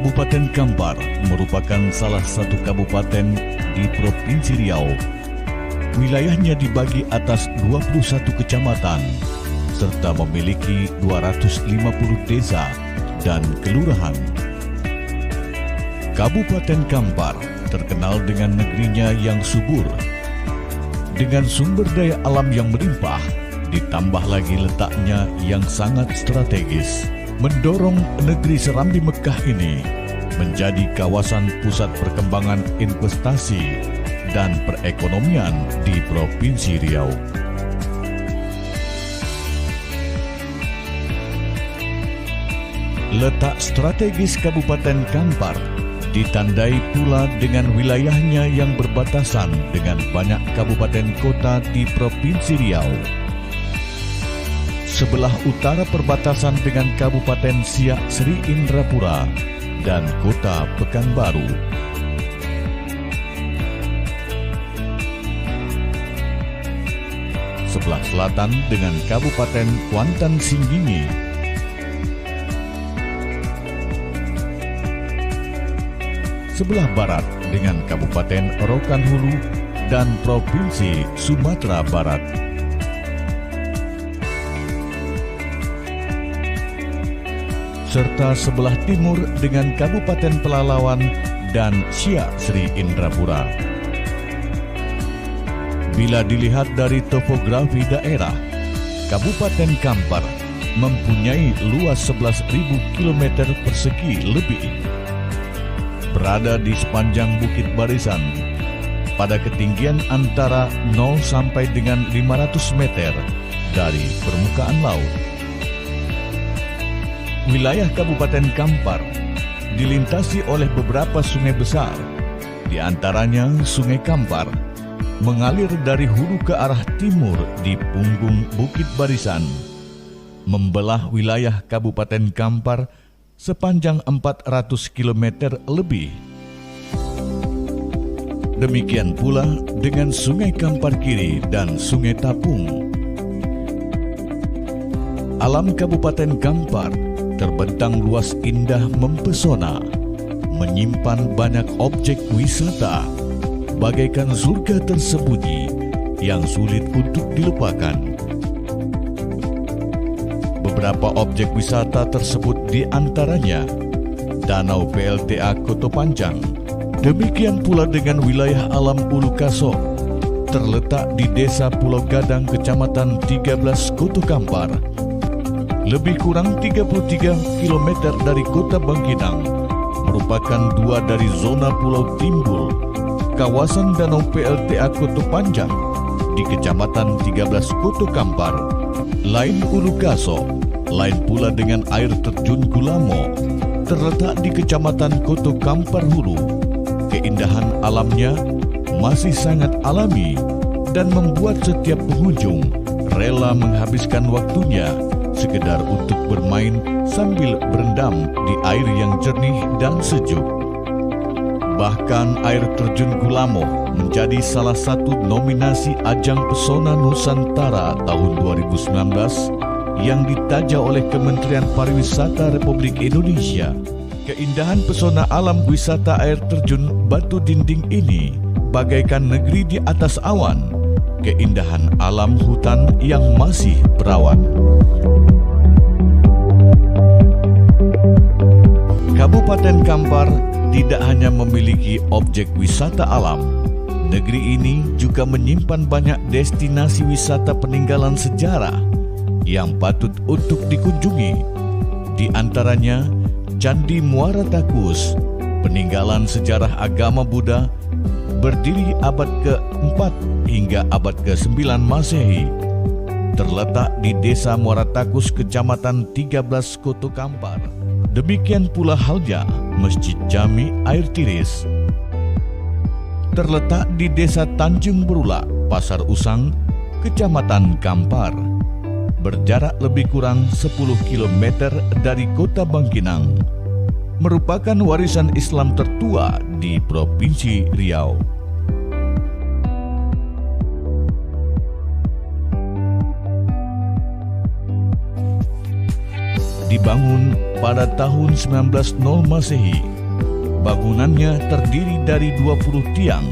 Kabupaten Kampar merupakan salah satu kabupaten di Provinsi Riau. Wilayahnya dibagi atas 21 kecamatan, serta memiliki 250 desa dan kelurahan. Kabupaten Kampar terkenal dengan negerinya yang subur, dengan sumber daya alam yang melimpah, ditambah lagi letaknya yang sangat strategis, mendorong negeri Serambi Mekah ini menjadi kawasan pusat perkembangan investasi dan perekonomian di Provinsi Riau. Letak strategis Kabupaten Kampar ditandai pula dengan wilayahnya yang berbatasan dengan banyak kabupaten kota di Provinsi Riau. Sebelah utara perbatasan dengan Kabupaten Siak Sri Indrapura dan Kota Pekanbaru. Sebelah selatan dengan Kabupaten Kuantan Singgingi. Sebelah barat dengan Kabupaten Rokan Hulu dan Provinsi Sumatera Barat. Serta sebelah timur dengan Kabupaten Pelalawan dan Siak Sri Indrapura. Bila dilihat dari topografi daerah, Kabupaten Kampar mempunyai luas 11.000 km persegi lebih. Berada di sepanjang Bukit Barisan, pada ketinggian antara 0 sampai dengan 500 meter dari permukaan laut. Wilayah Kabupaten Kampar dilintasi oleh beberapa sungai besar, di antaranya Sungai Kampar, mengalir dari hulu ke arah timur di punggung Bukit Barisan, membelah wilayah Kabupaten Kampar sepanjang 400 km lebih. Demikian pula dengan Sungai Kampar Kiri dan Sungai Tapung. Alam Kabupaten Kampar terbentang luas indah mempesona, menyimpan banyak objek wisata, bagaikan surga tersembunyi yang sulit untuk dilupakan. Beberapa objek wisata tersebut di antaranya Danau PLTA Koto Panjang. Demikian pula dengan wilayah alam Ulu Kaso, terletak di Desa Pulau Gadang, Kecamatan 13 Koto Kampar, lebih kurang 33 km dari Kota Bangkinang, merupakan dua dari zona Pulau Timbul, kawasan Danau PLTA Koto Panjang di Kecamatan 13 Koto Kampar. Lain Ulu Kaso, lain pula dengan air terjun Gulamo, terletak di Kecamatan Koto Kampar Hulu. Keindahan alamnya masih sangat alami dan membuat setiap pengunjung rela menghabiskan waktunya sekedar untuk bermain sambil berendam di air yang jernih dan sejuk. Bahkan air terjun Gulamo menjadi salah satu nominasi Ajang Pesona Nusantara tahun 2019 yang ditaja oleh Kementerian Pariwisata Republik Indonesia. Keindahan pesona alam wisata air terjun Batu Dinding ini bagaikan negeri di atas awan, keindahan alam hutan yang masih perawan. Kabupaten Kampar tidak hanya memiliki objek wisata alam, negeri ini juga menyimpan banyak destinasi wisata peninggalan sejarah yang patut untuk dikunjungi. Di antaranya Candi Muara Takus, peninggalan sejarah agama Buddha, berdiri abad ke-4 hingga abad ke-9 Masehi, terletak di Desa Muara Takus, Kecamatan 13 Koto Kampar. Demikian pula halnya Masjid Jami Air Tiris, terletak di Desa Tanjung Berulak, Pasar Usang, Kecamatan Kampar, berjarak lebih kurang 10 km dari Kota Bangkinang, merupakan warisan Islam tertua di Provinsi Riau. Dibangun pada tahun 1900 Masehi bangunannya terdiri dari 20 tiang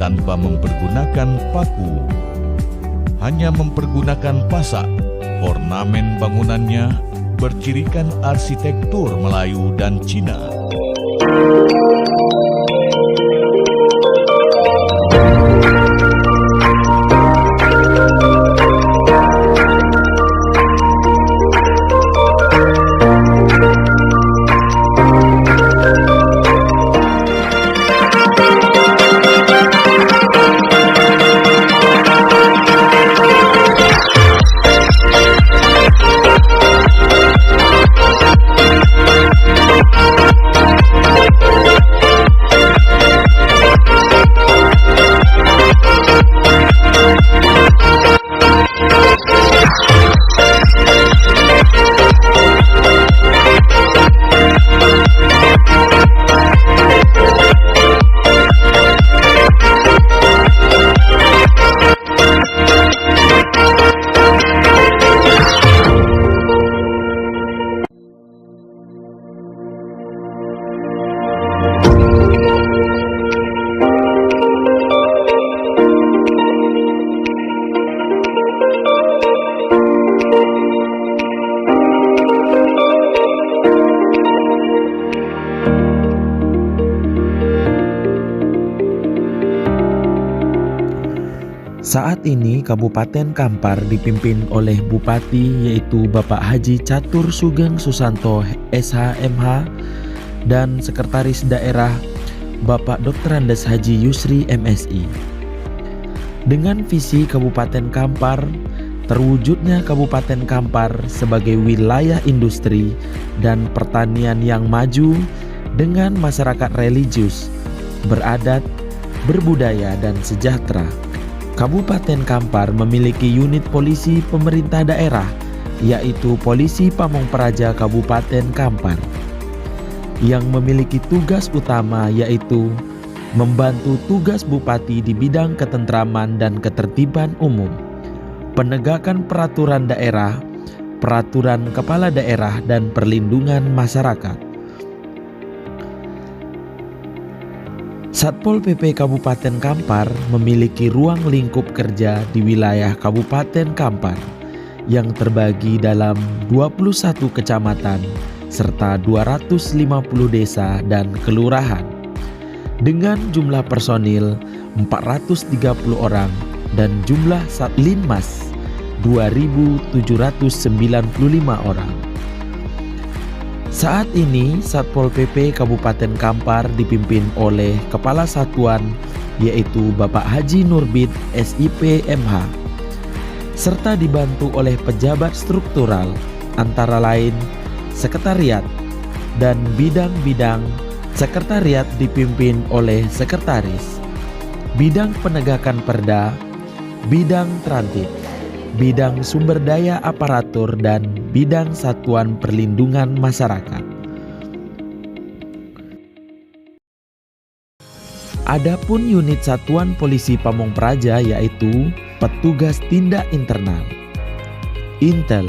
tanpa mempergunakan paku. Hanya mempergunakan pasak, ornamen bangunannya bercirikan arsitektur Melayu dan Cina. Saat ini Kabupaten Kampar dipimpin oleh Bupati yaitu Bapak Haji Catur Sugeng Susanto SH.MH dan Sekretaris Daerah Bapak Dr. Andes Haji Yusri MSI. Dengan visi Kabupaten Kampar, terwujudnya Kabupaten Kampar sebagai wilayah industri dan pertanian yang maju dengan masyarakat religius, beradat, berbudaya dan sejahtera. Kabupaten Kampar memiliki unit polisi pemerintah daerah, yaitu Polisi Pamong Praja Kabupaten Kampar, yang memiliki tugas utama yaitu membantu tugas Bupati di bidang ketentraman dan ketertiban umum, penegakan peraturan daerah, peraturan kepala daerah dan perlindungan masyarakat. Satpol PP Kabupaten Kampar memiliki ruang lingkup kerja di wilayah Kabupaten Kampar yang terbagi dalam 21 kecamatan serta 250 desa dan kelurahan dengan jumlah personil 430 orang dan jumlah Satlinmas 2.795 orang. Saat ini Satpol PP Kabupaten Kampar dipimpin oleh Kepala Satuan yaitu Bapak Haji Nurbit SIP MH serta dibantu oleh pejabat struktural antara lain sekretariat dan bidang-bidang. Sekretariat dipimpin oleh sekretaris, bidang penegakan perda, bidang transit, bidang sumber daya aparatur dan bidang satuan perlindungan masyarakat. Adapun unit satuan polisi Pamong Praja yaitu petugas tindak internal, Intel,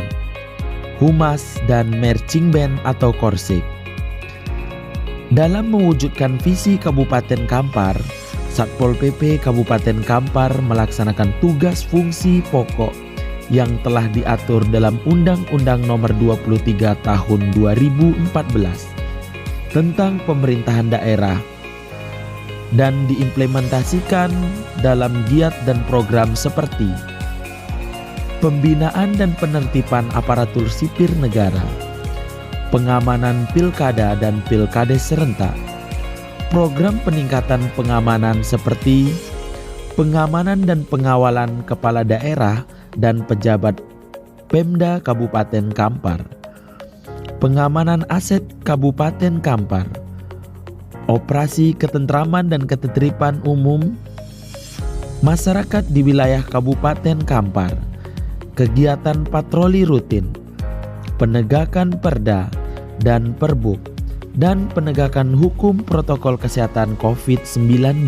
Humas dan Marching Band atau Korsik. Dalam mewujudkan visi Kabupaten Kampar, Satpol PP Kabupaten Kampar melaksanakan tugas fungsi pokok yang telah diatur dalam Undang-Undang Nomor 23 Tahun 2014 tentang pemerintahan daerah dan diimplementasikan dalam giat dan program seperti pembinaan dan penertiban aparatur sipil negara, pengamanan pilkada dan pilkades serentak, program peningkatan pengamanan seperti pengamanan dan pengawalan kepala daerah dan pejabat Pemda Kabupaten Kampar, pengamanan aset Kabupaten Kampar, operasi ketentraman dan ketertiban umum masyarakat di wilayah Kabupaten Kampar, kegiatan patroli rutin, penegakan perda dan perbuk, dan penegakan hukum protokol kesehatan COVID-19.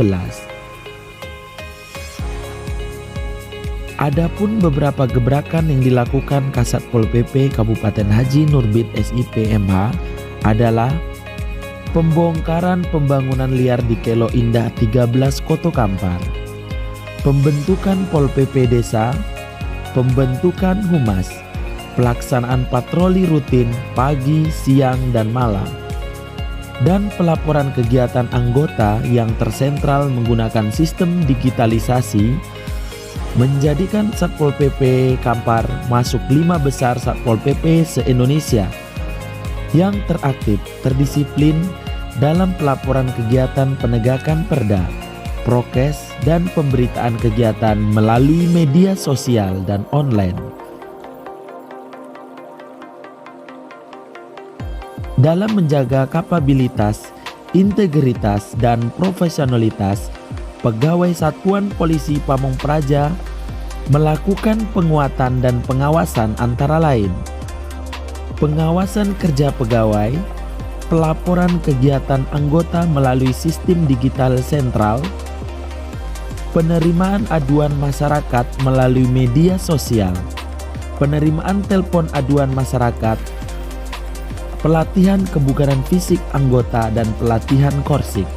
Adapun beberapa gebrakan yang dilakukan Kasatpol PP Kabupaten Haji Nurbit SIP MH adalah pembongkaran pembangunan liar di Kelo Indah 13 Koto Kampar, pembentukan Pol PP Desa, pembentukan Humas, pelaksanaan patroli rutin pagi, siang, dan malam, dan pelaporan kegiatan anggota yang tersentral menggunakan sistem digitalisasi menjadikan Satpol PP Kampar masuk 5 besar Satpol PP se-Indonesia yang teraktif, terdisiplin dalam pelaporan kegiatan penegakan perda, prokes, dan pemberitaan kegiatan melalui media sosial dan online. Dalam menjaga kapabilitas, integritas, dan profesionalitas, pegawai Satuan Polisi Pamong Praja melakukan penguatan dan pengawasan antara lain: pengawasan kerja pegawai, pelaporan kegiatan anggota melalui sistem digital sentral, penerimaan aduan masyarakat melalui media sosial, penerimaan telepon aduan masyarakat, pelatihan kebugaran fisik anggota, dan pelatihan korsik.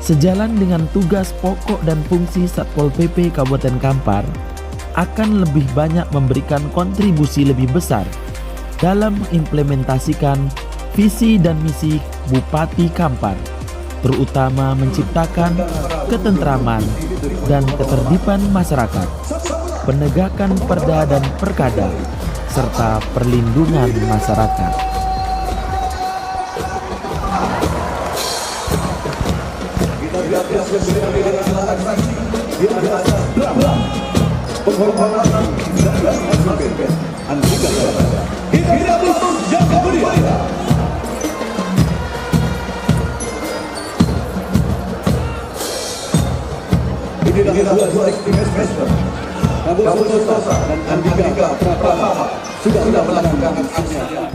Sejalan dengan tugas pokok dan fungsi Satpol PP Kabupaten Kampar, akan lebih banyak memberikan kontribusi lebih besar dalam mengimplementasikan visi dan misi Bupati Kampar, terutama menciptakan ketentraman dan ketertiban masyarakat, penegakan perda dan perkada, serta perlindungan masyarakat. Inilah dua ekstremis Kabur Sosa dan Andika Pratama sudah melakukan aksinya.